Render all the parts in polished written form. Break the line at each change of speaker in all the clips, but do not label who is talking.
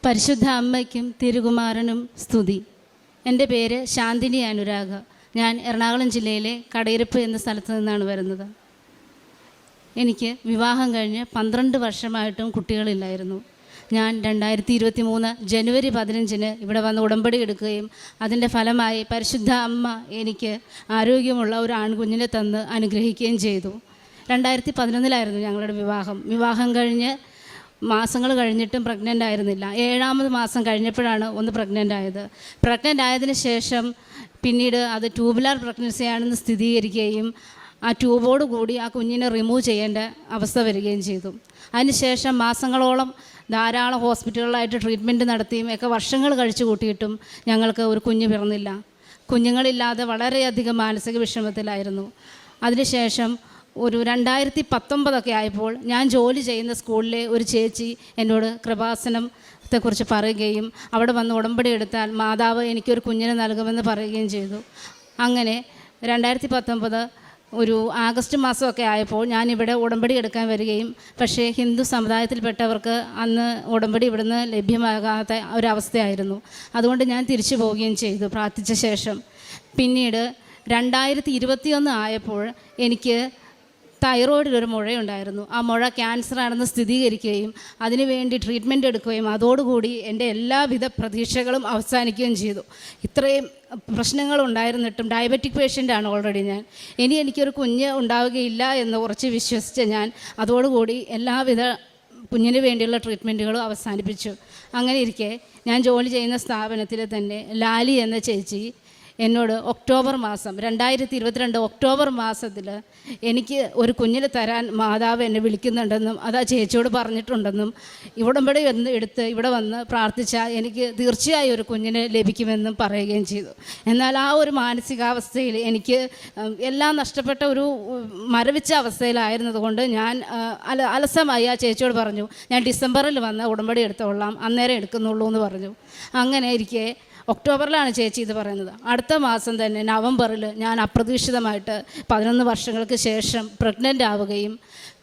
പരിശുദ്ധ അമ്മയ്ക്കും തിരുകുമാരനും സ്തുതി. എൻ്റെ പേര് ശാന്തിനി അനുരാഗ. ഞാൻ എറണാകുളം ജില്ലയിലെ കടയിരുപ്പ് എന്ന സ്ഥലത്ത് നിന്നാണ് വരുന്നത്. എനിക്ക് വിവാഹം കഴിഞ്ഞ് 12 വർഷമായിട്ടും കുട്ടികളില്ലായിരുന്നു. ഞാൻ 2023 ജനുവരി 15 ഇവിടെ വന്ന് ഉടമ്പടി എടുക്കുകയും അതിൻ്റെ ഫലമായി പരിശുദ്ധ അമ്മ എനിക്ക് ആരോഗ്യമുള്ള ഒരു ആൺകുഞ്ഞിനെ തന്ന് അനുഗ്രഹിക്കുകയും ചെയ്തു. 2011 ഞങ്ങളുടെ വിവാഹം കഴിഞ്ഞ് മാസങ്ങൾ കഴിഞ്ഞിട്ടും പ്രഗ്നൻ്റ് ആയിരുന്നില്ല. 7ാമത് മാസം കഴിഞ്ഞപ്പോഴാണ് ഒന്ന് പ്രഗ്നൻ്റ് ആയത്. പ്രഗ്നൻ്റ് ആയതിനു ശേഷം പിന്നീട് അത് ട്യൂബുലാർ പ്രഗ്നൻസി ആണെന്ന് സ്ഥിരീകരിക്കുകയും ആ ട്യൂബോട് കൂടി ആ കുഞ്ഞിനെ റിമൂവ് ചെയ്യേണ്ട അവസ്ഥ വരികയും ചെയ്തു. അതിനുശേഷം മാസങ്ങളോളം ധാരാളം ഹോസ്പിറ്റലുകളായിട്ട് ട്രീറ്റ്മെൻറ്റ് നടത്തിയും ഒക്കെ വർഷങ്ങൾ കഴിച്ചു കൂട്ടിയിട്ടും ഞങ്ങൾക്ക് ഒരു കുഞ്ഞ് പിറന്നില്ല. കുഞ്ഞുങ്ങളില്ലാതെ വളരെയധികം മാനസിക വിഷമത്തിലായിരുന്നു. അതിനുശേഷം ഒരു 2019 ആയപ്പോൾ ഞാൻ ജോലി ചെയ്യുന്ന സ്കൂളിലെ ഒരു ചേച്ചി എന്നോട് കൃപാസനത്തെക്കുറിച്ച് പറയുകയും അവിടെ വന്ന് ഉടമ്പടി എടുത്താൽ മാതാവ് എനിക്കൊരു കുഞ്ഞിനെ നൽകുമെന്ന് പറയുകയും ചെയ്തു. അങ്ങനെ 2019 ഒരു ആഗസ്റ്റ് മാസമൊക്കെ ആയപ്പോൾ ഞാനിവിടെ ഉടമ്പടി എടുക്കാൻ വരികയും, പക്ഷേ ഹിന്ദു സമുദായത്തിൽപ്പെട്ടവർക്ക് അന്ന് ഉടമ്പടി ഇവിടുന്ന് ലഭ്യമാകാത്ത ഒരവസ്ഥയായിരുന്നു. അതുകൊണ്ട് ഞാൻ തിരിച്ചു പോവുകയും ചെയ്തു പ്രാർത്ഥിച്ച ശേഷം. പിന്നീട് 2021 ആയപ്പോൾ എനിക്ക് തൈറോയിഡിലൊരു മുഴയുണ്ടായിരുന്നു. ആ മുഴ ക്യാൻസറാണെന്ന് സ്ഥിരീകരിക്കുകയും അതിനുവേണ്ടി ട്രീറ്റ്മെൻറ്റ് എടുക്കുകയും അതോടുകൂടി എൻ്റെ എല്ലാവിധ പ്രതീക്ഷകളും അവസാനിക്കുകയും ചെയ്തു. ഇത്രയും പ്രശ്നങ്ങളുണ്ടായിരുന്നിട്ടും ഡയബറ്റിക് പേഷ്യൻ്റാണ് ഓൾറെഡി ഞാൻ. ഇനി എനിക്കൊരു കുഞ്ഞ് ഉണ്ടാവുകയില്ല എന്ന് ഉറച്ച് വിശ്വസിച്ച് ഞാൻ അതോടുകൂടി എല്ലാവിധ കുഞ്ഞിന് വേണ്ടിയുള്ള ട്രീറ്റ്മെൻറ്റുകളും അവസാനിപ്പിച്ചു. അങ്ങനെ ഇരിക്കെ ഞാൻ ജോലി ചെയ്യുന്ന സ്ഥാപനത്തിൽ തന്നെ ലാലി എന്ന ചേച്ചി എന്നോട് ഒക്ടോബർ മാസം 2022 ഒക്ടോബർ മാസത്തിൽ എനിക്ക് ഒരു കുഞ്ഞിനെ തരാൻ മാതാവ് എന്നെ വിളിക്കുന്നുണ്ടെന്നും അത് ആ ചേച്ചിയോട് പറഞ്ഞിട്ടുണ്ടെന്നും ഉടമ്പടി എടുത്ത് ഇവിടെ വന്ന് പ്രാർത്ഥിച്ചാൽ എനിക്ക് തീർച്ചയായും ഒരു കുഞ്ഞിനെ ലഭിക്കുമെന്നും പറയുകയും ചെയ്തു. എന്നാൽ ആ ഒരു മാനസികാവസ്ഥയിൽ എനിക്ക് എല്ലാം നഷ്ടപ്പെട്ട ഒരു മരവിച്ച അവസ്ഥയിലായിരുന്നതുകൊണ്ട് ഞാൻ അലസമായി ആ ചേച്ചിയോട് പറഞ്ഞു, ഞാൻ ഡിസംബറിൽ വന്ന് ഉടമ്പടി എടുത്തോളാം, അന്നേരം എടുക്കുന്നുള്ളൂ എന്ന് പറഞ്ഞു. അങ്ങനെ ഇരിക്കെ ഒക്ടോബറിലാണ് ചേച്ചി ഇത് പറയുന്നത്. അടുത്ത മാസം തന്നെ നവംബറിൽ ഞാൻ അപ്രതീക്ഷിതമായിട്ട് 11 വർഷങ്ങൾക്ക് ശേഷം പ്രഗ്നൻ്റ് ആവുകയും,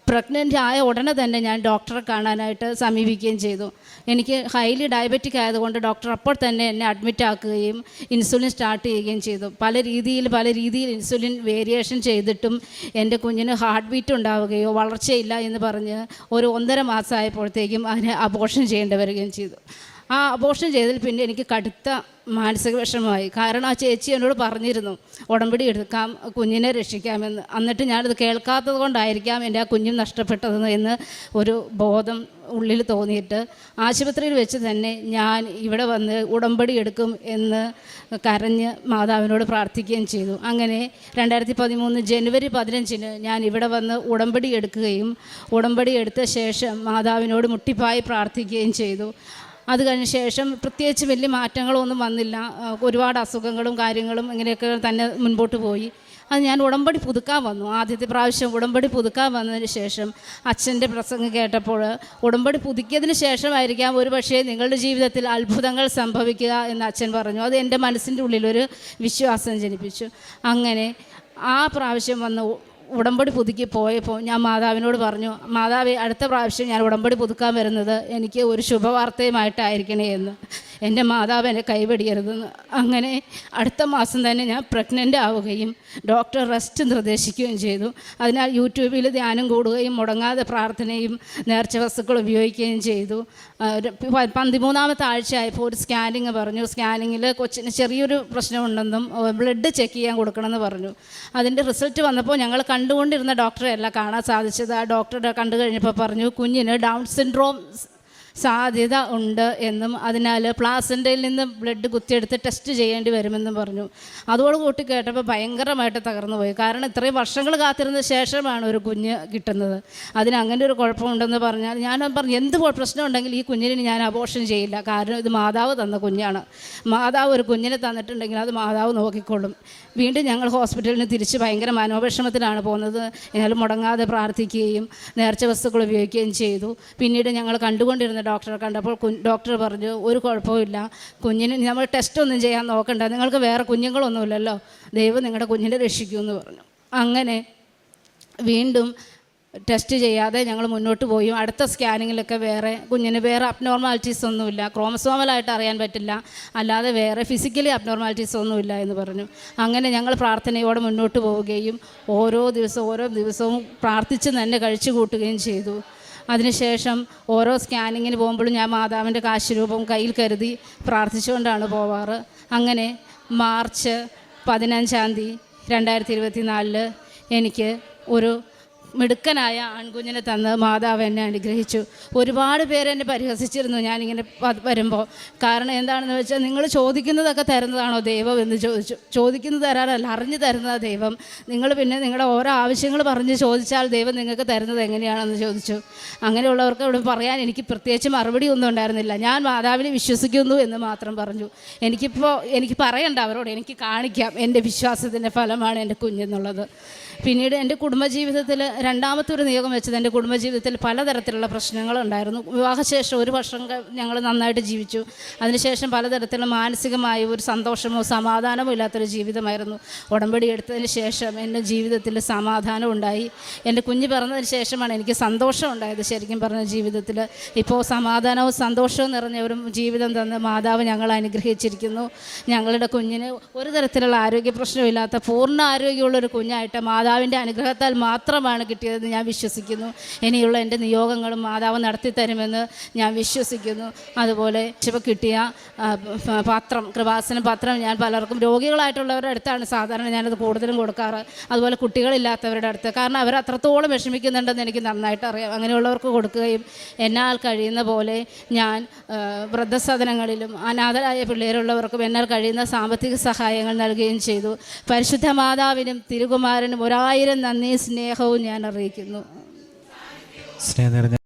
പ്രഗ്നൻ്റ് ആയ ഉടനെ തന്നെ ഞാൻ ഡോക്ടറെ കാണാനായിട്ട് സമീപിക്കുകയും ചെയ്തു. എനിക്ക് ഹൈലി ഡയബറ്റിക് ആയതുകൊണ്ട് ഡോക്ടർ അപ്പോൾ തന്നെ എന്നെ അഡ്മിറ്റ് ആക്കുകയും ഇൻസുലിൻ സ്റ്റാർട്ട് ചെയ്യുകയും ചെയ്തു. പല രീതിയിൽ ഇൻസുലിൻ വേരിയേഷൻ ചെയ്തിട്ടും എൻ്റെ കുഞ്ഞിന് ഹാർട്ട് ബീറ്റ് ഉണ്ടാവുകയോ വളർച്ചയില്ല എന്ന് പറഞ്ഞ് ഒരു 1.5 മാസമായപ്പോഴത്തേക്കും അതിനെ അബോർഷൻ ചെയ്യേണ്ടി വരികയും ചെയ്തു. ആ അബോർഷൻ ചെയ്തതിൽ പിന്നെ എനിക്ക് കടുത്ത മാനസിക വിഷമമായി. കാരണം ആ ചേച്ചി എന്നോട് പറഞ്ഞിരുന്നു ഉടമ്പടി എടുക്കാം, കുഞ്ഞിനെ രക്ഷിക്കാമെന്ന്. എന്നിട്ട് ഞാനത് കേൾക്കാത്തത് കൊണ്ടായിരിക്കാം എൻ്റെ ആ കുഞ്ഞും നഷ്ടപ്പെട്ടതെന്ന് എന്ന് ഒരു ബോധം ഉള്ളിൽ തോന്നിയിട്ട് ആശുപത്രിയിൽ വെച്ച് തന്നെ ഞാൻ ഇവിടെ വന്ന് ഉടമ്പടി എടുക്കും എന്ന് കരഞ്ഞ് മാതാവിനോട് പ്രാർത്ഥിക്കുകയും ചെയ്തു. അങ്ങനെ 2013 ജനുവരി 15 ഞാൻ ഇവിടെ വന്ന് ഉടമ്പടി എടുക്കുകയും ഉടമ്പടി എടുത്ത ശേഷം മാതാവിനോട് മുട്ടിപ്പായി പ്രാർത്ഥിക്കുകയും ചെയ്തു. അത് കഴിഞ്ഞ ശേഷം പ്രത്യേകിച്ച് വലിയ മാറ്റങ്ങളൊന്നും വന്നില്ല. ഒരുപാട് അസുഖങ്ങളും കാര്യങ്ങളും ഇങ്ങനെയൊക്കെ തന്നെ മുൻപോട്ട് പോയി. അത് ഞാൻ ഉടമ്പടി പുതുക്കാൻ വന്നു. ആദ്യത്തെ പ്രാവശ്യം ഉടമ്പടി പുതുക്കാൻ വന്നതിന് ശേഷം അച്ഛൻ്റെ പ്രസംഗം കേട്ടപ്പോൾ ഉടമ്പടി പുതുക്കിയതിന് ശേഷമായിരിക്കാം ഒരു പക്ഷേ നിങ്ങളുടെ ജീവിതത്തിൽ അത്ഭുതങ്ങൾ സംഭവിക്കുക എന്ന് അച്ഛൻ പറഞ്ഞു. അത് എൻ്റെ മനസ്സിൻ്റെ ഉള്ളിലൊരു വിശ്വാസം ജനിപ്പിച്ചു. അങ്ങനെ ആ പ്രാവശ്യം വന്ന് ഉടമ്പടി പുതുക്കി പോയപ്പോൾ ഞാൻ മാതാവിനോട് പറഞ്ഞു, മാതാവേ, അടുത്ത പ്രാവശ്യം ഞാൻ ഉടമ്പടി പുതുക്കാൻ വരുന്നത് എനിക്ക് ഒരു ശുഭവാർത്തയുമായിട്ടായിരിക്കണേ എന്ന്. എൻ്റെ മാതാവ് എന്നെ കൈവെടിയരുതെന്ന്. അങ്ങനെ അടുത്ത മാസം തന്നെ ഞാൻ പ്രഗ്നൻ്റ് ആവുകയും ഡോക്ടർ റെസ്റ്റ് നിർദ്ദേശിക്കുകയും ചെയ്തു. അതിനാൽ യൂട്യൂബിൽ ധ്യാനം കൂടുകയും മുടങ്ങാതെ പ്രാർത്ഥനയും നേർച്ച വസ്തുക്കൾ ഉപയോഗിക്കുകയും ചെയ്തു. 13ാമത്തെ ആഴ്ച ആയപ്പോൾ ഒരു സ്കാനിങ് പറഞ്ഞു. സ്കാനിങ്ങിൽ കൊച്ചിന് ചെറിയൊരു പ്രശ്നമുണ്ടെന്നും ബ്ലഡ് ചെക്ക് ചെയ്യാൻ കൊടുക്കണമെന്ന് പറഞ്ഞു. അതിൻ്റെ റിസൾട്ട് വന്നപ്പോൾ ഞങ്ങൾ കണ്ടുകൊണ്ടിരുന്ന ഡോക്ടറെ അല്ല കാണാൻ സാധിച്ചത്. ആ ഡോക്ടറെ കണ്ടു കഴിഞ്ഞപ്പോൾ പറഞ്ഞു കുഞ്ഞിന് ഡൗൺ സിൻഡ്രോം സാധ്യത ഉണ്ട് എന്നും അതിനാൽ പ്ലാസൻ്റയിൽ നിന്ന് ബ്ലഡ് കുത്തിയെടുത്ത് ടെസ്റ്റ് ചെയ്യേണ്ടി വരുമെന്നും പറഞ്ഞു. അതോടുകൂട്ടി കേട്ടപ്പോൾ ഭയങ്കരമായിട്ട് തകർന്നു പോയി. കാരണം ഇത്രയും വർഷങ്ങൾ കാത്തിരുന്ന ശേഷമാണ് ഒരു കുഞ്ഞ് കിട്ടുന്നത്. അതിനങ്ങനെ ഒരു കുഴപ്പമുണ്ടെന്ന് പറഞ്ഞാൽ ഞാൻ പറഞ്ഞു, എന്ത് പ്രശ്നം ഉണ്ടെങ്കിൽ ഈ കുഞ്ഞിനെ ഞാൻ അബോർഷൻ ചെയ്യില്ല. കാരണം ഇത് മാതാവ് തന്ന കുഞ്ഞാണ്. മാതാവ് ഒരു കുഞ്ഞിനെ തന്നിട്ടുണ്ടെങ്കിൽ അത് മാതാവ് നോക്കിക്കൊള്ളും. വീണ്ടും ഞങ്ങൾ ഹോസ്പിറ്റലിന് തിരിച്ച് ഭയങ്കര മനോവിഷമത്തിലാണ് പോകുന്നത്. എന്നാലും മുടങ്ങാതെ പ്രാർത്ഥിക്കുകയും നേർച്ച വസ്തുക്കൾ ഉപയോഗിക്കുകയും ചെയ്തു. പിന്നീട് ഞങ്ങൾ കണ്ടുകൊണ്ടിരുന്ന ഡോക്ടറെ കണ്ടപ്പോൾ ഡോക്ടർ പറഞ്ഞു, ഒരു കുഴപ്പമില്ല, കുഞ്ഞിന് നമ്മൾ ടെസ്റ്റൊന്നും ചെയ്യാൻ നോക്കണ്ട, നിങ്ങൾക്ക് വേറെ കുഞ്ഞുങ്ങളൊന്നുമില്ലല്ലോ, ദൈവം നിങ്ങളുടെ കുഞ്ഞിനെ രക്ഷിക്കുമെന്ന് പറഞ്ഞു. അങ്ങനെ വീണ്ടും ടെസ്റ്റ് ചെയ്യാതെ ഞങ്ങൾ മുന്നോട്ട് പോയി. അടുത്ത സ്കാനിങ്ങിലൊക്കെ കുഞ്ഞിന് വേറെ അബ്നോർമാലിറ്റീസ് ഒന്നുമില്ല, ക്രോമസോമലായിട്ട് അറിയാൻ പറ്റില്ല, അല്ലാതെ വേറെ ഫിസിക്കലി അബ്നോർമാലിറ്റീസ് ഒന്നുമില്ല എന്ന് പറഞ്ഞു. അങ്ങനെ ഞങ്ങൾ പ്രാർത്ഥനയോടെ മുന്നോട്ട് പോവുകയും ഓരോ ദിവസവും പ്രാർത്ഥിച്ച് തന്നെ കഴിച്ചു കൂട്ടുകയും ചെയ്തു. അതിനുശേഷം ഓരോ സ്കാനിങ്ങിന് പോകുമ്പോഴും ഞാൻ മാതാവിൻ്റെ കാശുരൂപം കയ്യിൽ കരുതി പ്രാർത്ഥിച്ചുകൊണ്ടാണ് പോവാറ്. അങ്ങനെ മാർച്ച് 15 2024 എനിക്ക് ഒരു മിടുക്കനായ ആൺകുഞ്ഞിനെ തന്ന് മാതാവ് എന്നെ അനുഗ്രഹിച്ചു. ഒരുപാട് പേര് എന്നെ പരിഹസിച്ചിരുന്നു ഞാനിങ്ങനെ വരുമ്പോൾ. കാരണം എന്താണെന്ന് വെച്ചാൽ, നിങ്ങൾ ചോദിക്കുന്നതൊക്കെ തരുന്നതാണോ ദൈവം എന്ന് ചോദിച്ചു. ചോദിക്കുന്നത് തരാനല്ല, അറിഞ്ഞു തരുന്നതാണ് ദൈവം. നിങ്ങൾ പിന്നെ നിങ്ങളുടെ ഓരോ ആവശ്യങ്ങൾ പറഞ്ഞ് ചോദിച്ചാൽ ദൈവം നിങ്ങൾക്ക് തരുന്നത് എങ്ങനെയാണെന്ന് ചോദിച്ചു. അങ്ങനെയുള്ളവർക്ക് ഇവിടെ പറയാൻ എനിക്ക് പ്രത്യേകിച്ച് മറുപടി ഒന്നും ഉണ്ടായിരുന്നില്ല. ഞാൻ മാതാവിനെ വിശ്വസിക്കുന്നു എന്ന് മാത്രം പറഞ്ഞു. എനിക്ക് പറയണ്ട അവരോട്, എനിക്ക് കാണിക്കാം എൻ്റെ വിശ്വാസത്തിൻ്റെ ഫലമാണ് എൻ്റെ കുഞ്ഞെന്നുള്ളത്. പിന്നീട് എൻ്റെ കുടുംബജീവിതത്തിൽ രണ്ടാമത്തെ ഒരു നിയോഗം വെച്ചത്, എൻ്റെ കുടുംബജീവിതത്തിൽ പലതരത്തിലുള്ള പ്രശ്നങ്ങളുണ്ടായിരുന്നു. വിവാഹശേഷം 1 വർഷം ഞങ്ങൾ നന്നായിട്ട് ജീവിച്ചു. അതിനുശേഷം പലതരത്തിലുള്ള മാനസികമായ ഒരു സന്തോഷമോ സമാധാനമോ ഇല്ലാത്തൊരു ജീവിതമായിരുന്നു. ഉടമ്പടി എടുത്തതിന് ശേഷം എൻ്റെ ജീവിതത്തിൽ സമാധാനം ഉണ്ടായി. എൻ്റെ കുഞ്ഞ് പിറന്നതിന് ശേഷമാണ് എനിക്ക് സന്തോഷം ഉണ്ടായത്. ശരിക്കും പറഞ്ഞ ജീവിതത്തിൽ ഇപ്പോൾ സമാധാനവും സന്തോഷവും നിറഞ്ഞ ഒരു ജീവിതം തന്ന് മാതാവ് ഞങ്ങളെ അനുഗ്രഹിച്ചിരിക്കുന്നു. ഞങ്ങളുടെ കുഞ്ഞിന് ഒരു തരത്തിലുള്ള ആരോഗ്യ പ്രശ്നമില്ലാത്ത പൂർണ്ണ ആരോഗ്യമുള്ളൊരു കുഞ്ഞായിട്ട് മാതാവിൻ്റെ അനുഗ്രഹത്താൽ മാത്രമാണ് കിട്ടിയതെന്ന് ഞാൻ വിശ്വസിക്കുന്നു. ഇനിയുള്ള എൻ്റെ നിയോഗങ്ങളും മാതാവ് നടത്തി തരുമെന്ന് ഞാൻ വിശ്വസിക്കുന്നു. അതുപോലെ ഇപ്പോൾ കിട്ടിയ കൃപാസന പത്രം ഞാൻ പലർക്കും, രോഗികളായിട്ടുള്ളവരുടെ അടുത്താണ് സാധാരണ ഞാനത് കൂടുതലും കൊടുക്കാറ്. അതുപോലെ കുട്ടികളില്ലാത്തവരുടെ അടുത്ത്, കാരണം അവർ അത്രത്തോളം വിഷമിക്കുന്നുണ്ടെന്ന് എനിക്ക് നന്നായിട്ട് അറിയാം. അങ്ങനെയുള്ളവർക്ക് കൊടുക്കുകയും എന്നാൽ കഴിയുന്ന പോലെ ഞാൻ വൃദ്ധസദനങ്ങളിലും അനാഥരായ പിള്ളേരുള്ളവർക്കും എന്നാൽ കഴിയുന്ന സാമ്പത്തിക സഹായങ്ങൾ നൽകുകയും ചെയ്തു. പരിശുദ്ധ മാതാവിനും തിരുകുമാരനും 1000 നന്ദി സ്നേഹവും ഞാൻ അറിയിക്കുന്നു.
സ്നേഹം നിറഞ്ഞ